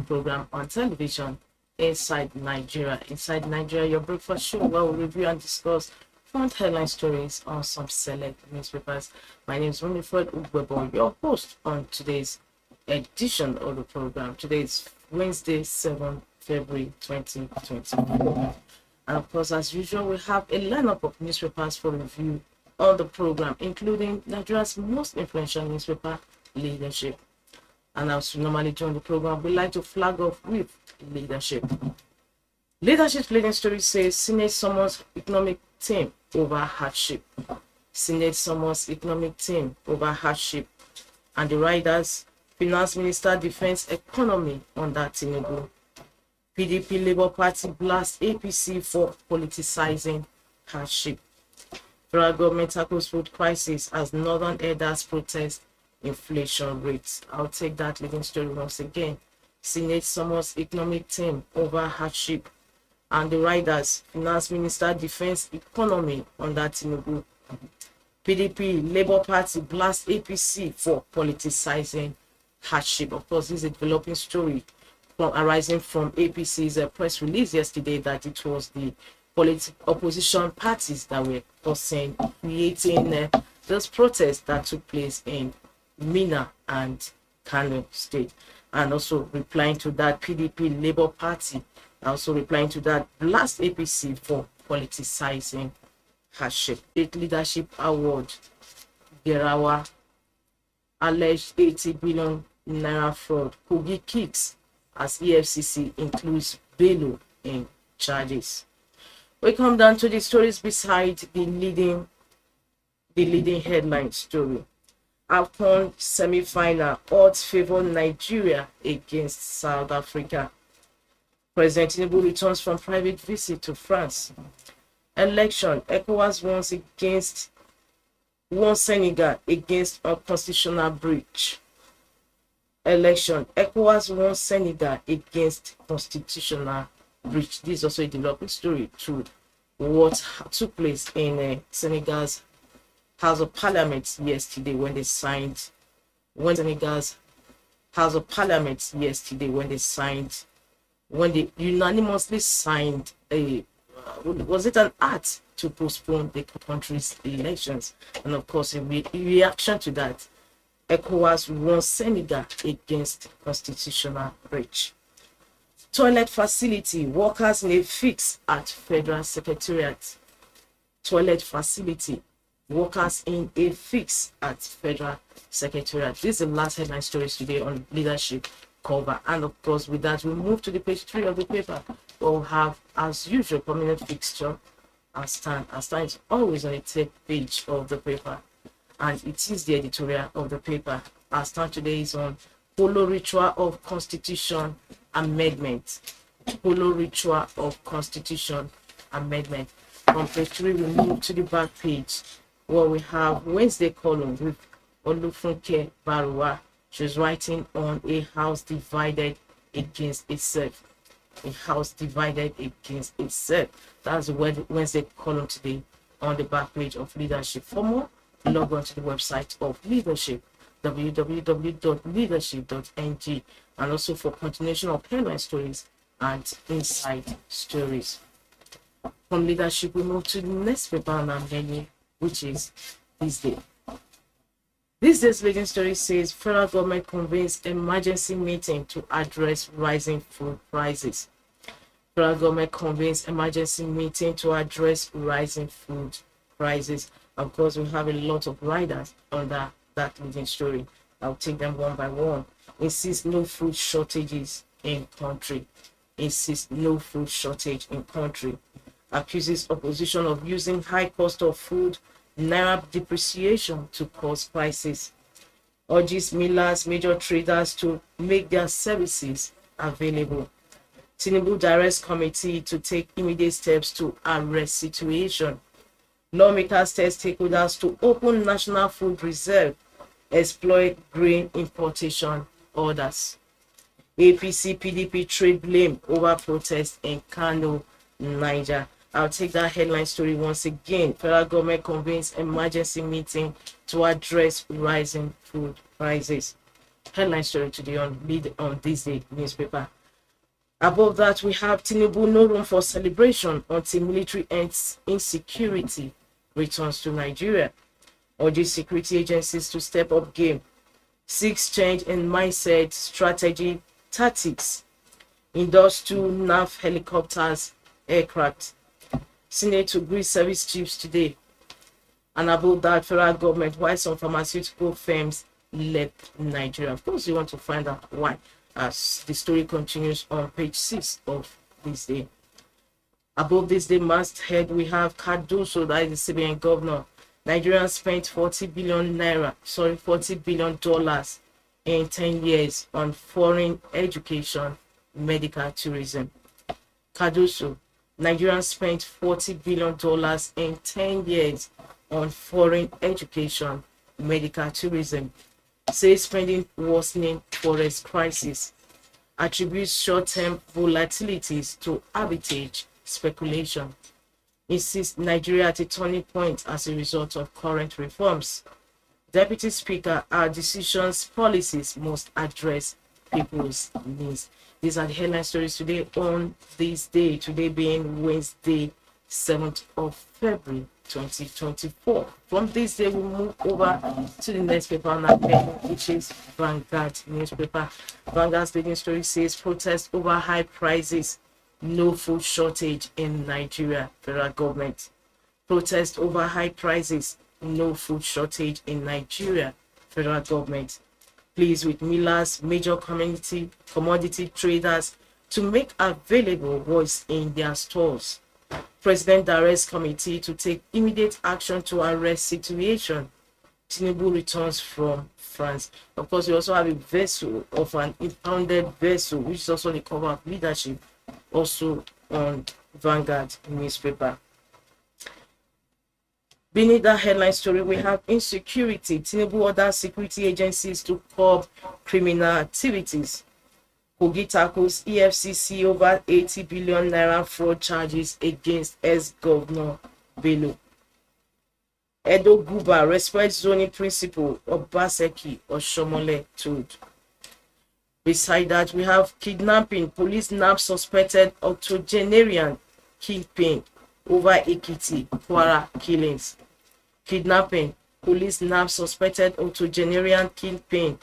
Program on television, Inside Nigeria. Inside Nigeria, your breakfast show where we review and discuss front headline stories on some select newspapers. My name is Winifred Ugbebo, your host on today's edition of the program. Today is Wednesday, 7th February 2024. And of course, as usual, we have a lineup of newspapers for review on the program, including Nigeria's most influential newspaper, Leadership. And as we normally join the program, we like to flag off with Leadership. Leadership's leading story says Senate summons economic team over hardship. Senate summons economic team over hardship. And the riders, Finance Minister defends economy under Tinubu. PDP Labour Party blasts APC for politicizing hardship. Federal government tackles food crisis as Northern elders protest inflation rates. I'll take that leading story once again. Senate summons economic team over hardship. And the riders, Finance Minister defends economy under Tinubu. PDP Labour Party blasts APC for politicizing hardship. Of course, this is a developing story arising from APC's press release yesterday that it was the opposition parties that were creating this protest that took place in Mina and Kano State. And also replying to that, PDP Labour Party also replying to that, blast APC for politicizing hardship. State Leadership Award, Gerawa, alleged 80 billion naira fraud. Kogi kicks as EFCC includes Bello in charges. We come down to the stories beside the leading headline story. AFCON semi-final, odds favor Nigeria against South Africa. President Tinubu returns from private visit to France. Election, ECOWAS won Senegal against unconstitutional breach. Election, ECOWAS won Senegal against constitutional breach. This is also a developing story to what took place in Senegal's House of Parliament yesterday when they unanimously signed was it an act to postpone the country's elections. And of course, in reaction to that, ECOWAS won Senegal against constitutional breach. Toilet facility, workers in a fix at Federal Secretariat. Toilet facility, workers in a fix at Federal Secretariat. This is the last headline stories today on Leadership cover. And of course, with that, we move to the page 3 of the paper. We'll have, as usual, prominent fixture. Our stand is always on the third page of the paper, and it is the editorial of the paper. Our stand today is on Polo Ritual of Constitution Amendment. Polo Ritual of Constitution Amendment. From page 3, we move to the back page, where we have Wednesday column with Olufunke Barua. She's writing on a house divided against itself. A house divided against itself. That's the Wednesday column today on the back page of Leadership. For more, log on to the website of Leadership, www.leadership.ng, and also for continuation of headline stories and inside stories. From Leadership, we move to the next paper on our menu, which is THISDAY. This day's leading story says federal government convenes emergency meeting to address rising food prices. Federal government convenes emergency meeting to address rising food prices. Of course, we have a lot of riders under that leading story. I'll take them one by one. Insists no food shortages in country. Insists no food shortage in country. Accuses opposition of using high cost of food, naira depreciation to cause prices. Urges millers, major traders to make their services available. Tinubu directs committee to take immediate steps to arrest situation. Lawmakers tell stakeholders to open national food reserve exploit grain importation orders. APC PDP trade blame over protest in Kano, Niger. I'll take that headline story once again. Federal government convenes emergency meeting to address rising food prices. Headline story today on THISDAY newspaper. Above that, we have Tinubu no room for celebration until military ends insecurity returns to Nigeria. Urges security agencies to step up game. 6 change in mindset, strategy, tactics. Endorse 2 NAF helicopters, aircraft. Senate to greet service chiefs today. And above that, federal government, why some pharmaceutical firms left Nigeria. Of course, you want to find out why, as the story continues on page 6 of THISDAY. Above THISDAY masthead, we have Cardoso, that is the CBN governor. Nigeria spent $40 billion in 10 years on foreign education, medical tourism. Cardoso, Nigeria spent $40 billion in 10 years on foreign education, medical tourism. Says spending worsening forest crisis. Attributes short-term volatilities to arbitrage speculation. Insists Nigeria at a turning point as a result of current reforms. Deputy Speaker, our decisions, policies must address people's needs. These are the headline stories today on THISDAY, today being Wednesday, 7th of February, 2024. From THISDAY, we move over to the next paper on our pen, which is Vanguard newspaper. Vanguard's leading story says protest over high prices, no food shortage in Nigeria. Federal government. Protest over high prices, no food shortage in Nigeria. Federal government. Pleased with millers, major commodity traders to make available voice in their stores. President directs committee to take immediate action to arrest situation. Tinubu returns from France. Of course, we also have a vessel of an impounded vessel, which is also the cover of leadership, also on Vanguard newspaper. Beneath that headline story, we have insecurity. Tinubu orders security agencies to curb criminal activities. Kogi tackles EFCC over 80 billion naira fraud charges against ex-governor Bello. Edo Guba respects zoning principle of Baseki or Shomole told. Beside that, we have kidnapping. Police nab suspected octogenarian kingpin over Ekiti, Kwara killings. Kidnapping. Police nab suspected octogenarian kingpin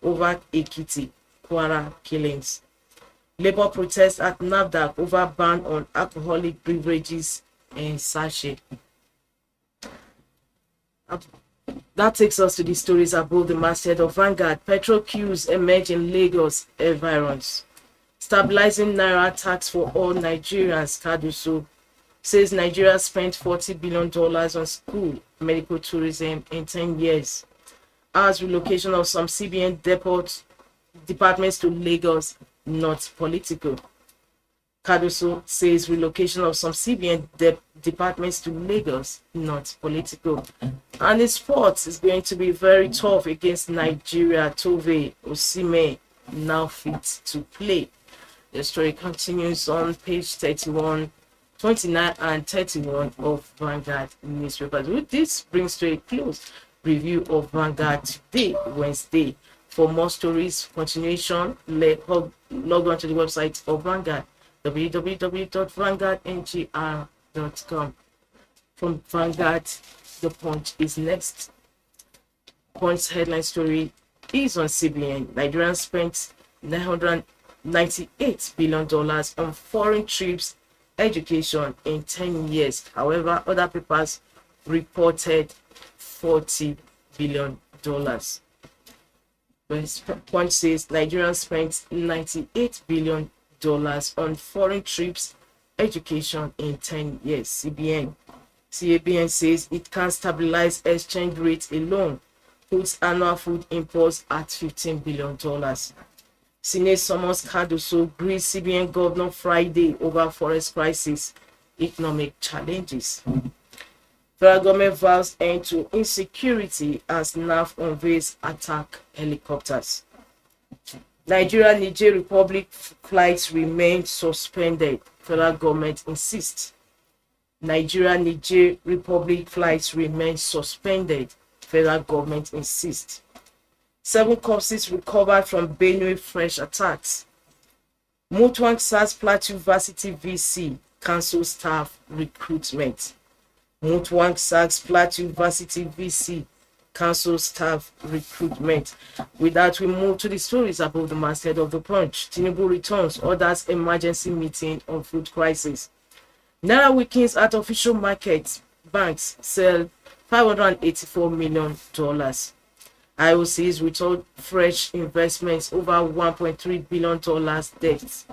over Ekiti, Kwara killings. Labour protests at NAFDAC over ban on alcoholic beverages and sachet. That takes us to the stories above the masthead of Vanguard. Petrol queues emerge in Lagos environs. Stabilizing Naira tax for all Nigerians, Cardoso says Nigeria spent $40 billion on school medical tourism in 10 years. As relocation of some CBN departments to Lagos, not political. Cardoso says relocation of some CBN departments to Lagos, not political. And in sports is going to be very tough against Nigeria. Tove Osimhen now fit to play. The story continues on page 31, 29 and 31 of Vanguard newspapers. With this brings to a close review of Vanguard today, Wednesday. For more stories, continuation, log on to the website of Vanguard, www.vanguardngr.com. From Vanguard, the Punch is next. Punch's headline story is on CBN. Nigerians spent $998 billion on foreign trips, education in 10 years. However, other papers reported $40 billion. Punch says Nigerians spent $98 billion on foreign trips, education in 10 years. CBN says it can stabilize exchange rates alone, puts annual food imports at $15 billion. Senate summons Cardoso greets CBN governor Friday over forest crisis, economic challenges. Federal government vows end to insecurity as NAF unveils attack helicopters. Nigeria-Niger Republic flights remain suspended. Federal government insists. Nigeria-Niger Republic flights remain suspended. Federal government insists. 7 corpses recovered from Benue fresh attacks. Mutwang SARS Plateau Varsity VC cancel staff recruitment. Mutwang SARS Plateau Varsity VC cancel staff recruitment. With that, we move to the stories above the masthead of the Punch. Tinubu returns, orders emergency meeting on food crisis. Naira weakens at official markets. Banks sell $584 million. IOCs returned fresh investments over $1.3 billion debt.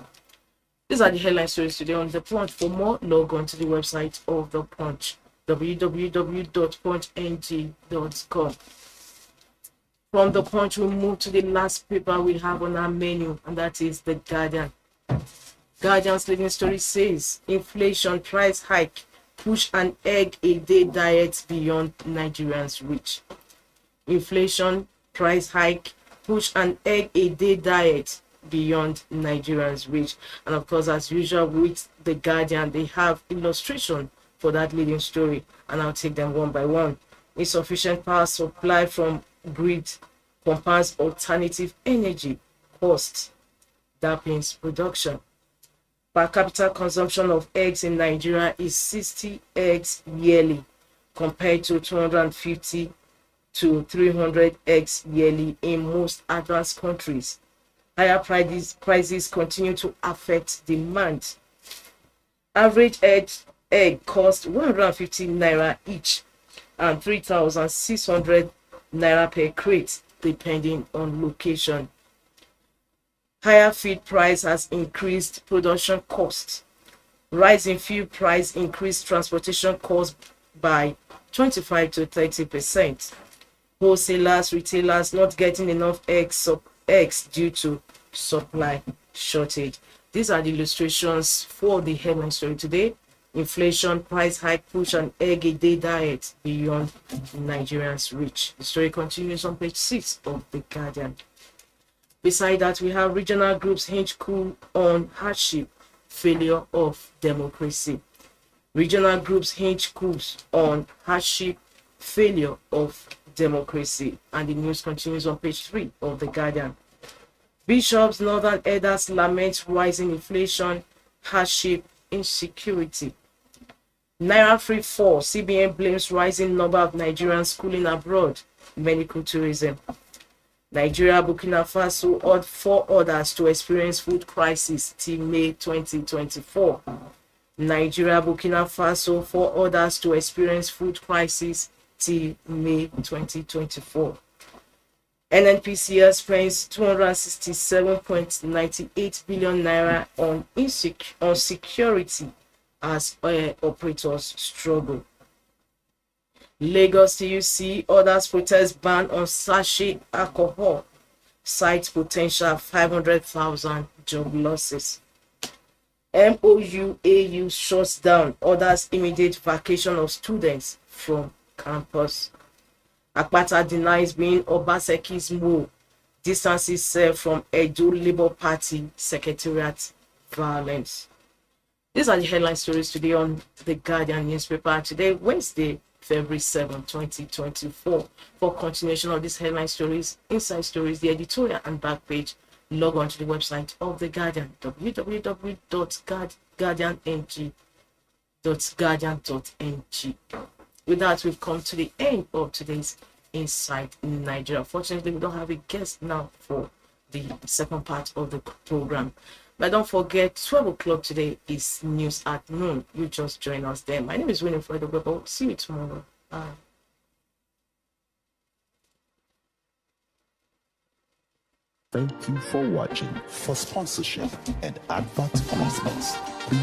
These are the headline stories today on The Punch. For more, log on to the website of The Punch, www.punchng.com. From The Punch, we move to the last paper we have on our menu, and that is The Guardian. Guardian's leading story says, inflation price hike push an egg-a-day diet beyond Nigerians' reach. Inflation price hike push an egg-a-day diet beyond Nigerians' reach. And of course, as usual with The Guardian, they have illustration for that leading story, and I'll take them one by one. Insufficient power supply from grid compounds alternative energy costs, dampens production. Per capita consumption of eggs in Nigeria is 60 eggs yearly, compared to 250 to 300 eggs yearly in most advanced countries. Higher prices continue to affect demand. Average egg costs 150 naira each and 3,600 naira per crate, depending on location. Higher feed price has increased production costs. Rise in fuel price increased transportation costs by 25 to 30%. Wholesalers, retailers not getting enough eggs due to supply shortage. These are the illustrations for the headline story today. Inflation price hike push an egg-a-day diet beyond Nigerians' reach. The story continues on page 6 of The Guardian. Beside that, we have regional groups hinge coup on hardship, failure of democracy. Regional groups hinge coups on hardship, failure of democracy. And the news continues on page 3 of The Guardian. Bishops, northern elders lament rising inflation, hardship, insecurity. Naira free fall, CBN blames rising number of Nigerians schooling abroad, medical tourism. Nigeria, Burkina Faso ordered 4 others to experience food crisis till May 2024. Nigeria, Burkina Faso 4 others to experience food crisis till May 2024. NNPCL spends 267.98 billion naira on security as operators struggle. Lagos TUC orders protest ban on sachet alcohol, cites potential 500,000 job losses. MOU-AU shuts down, orders immediate vacation of students from campus. Akpata denies being Obaseki's move, distances self from Edo Labour Party secretariat violence. These are the headline stories today on The Guardian newspaper. Today, Wednesday, February 7, 2024. For continuation of these headline stories, inside stories, the editorial and back page, log on to the website of The Guardian, www.guardian.ng. With that, we've come to the end of today's Inside Nigeria. Fortunately, we don't have a guest now for the second part of the program. But don't forget, 12 o'clock today is news at noon. You just join us there. My name is Winifred Weber. See you tomorrow. Bye. Thank you for watching. For sponsorship and advert placements, please